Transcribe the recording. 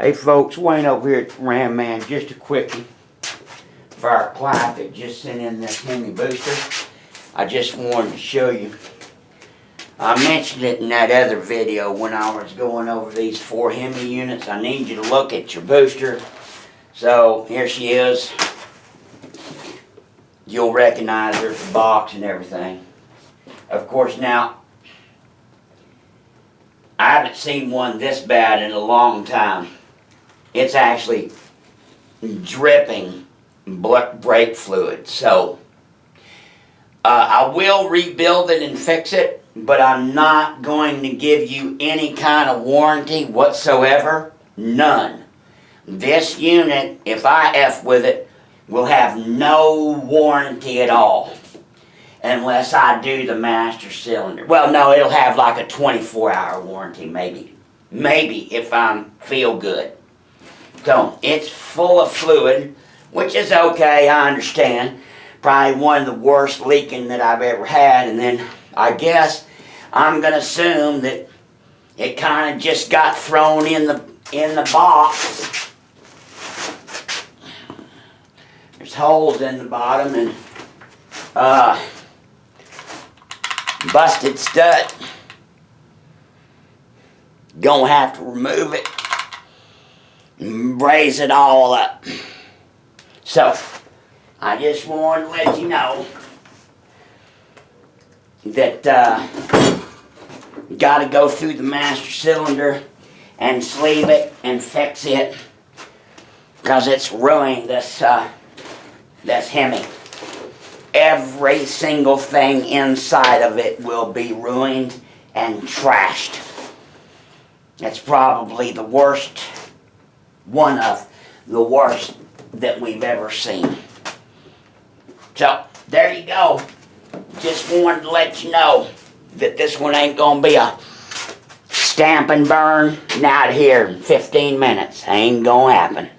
Hey folks, Wayne over here at Ram Man. Just a quickie for our client that just sent in this Hemi booster. I just wanted to show you. I mentioned it in that other video when I was going over these 4 Hemi units. I need you to look at your booster. So here she is. You'll recognize her, the box and everything. Of course now, I haven't seen one this bad in a long time. It's actually dripping brake fluid. So I will rebuild it and fix it, but I'm not going to give you any kind of warranty whatsoever. None. This unit, if I F with it, will have no warranty at all. Unless I do the master cylinder. Well, no, it'll have like a 24-hour warranty, maybe. Maybe, if I feel good. So, it's full of fluid, which is okay, I understand. Probably one of the worst leaking that I've ever had. And then, I guess, I'm going to assume that it kind of just got thrown in the box. There's holes in the bottom and, busted stud. Gonna have to remove it and braze it all up. So, I just wanted to let you know that gotta go through the master cylinder and sleeve it and fix it because it's ruining this Hemi. Every single thing inside of it will be ruined and trashed. It's probably the worst, one of the worst that we've ever seen. So, there you go. Just wanted to let you know that this one ain't gonna be a stamp and burn. Not here in 15 minutes. Ain't gonna happen.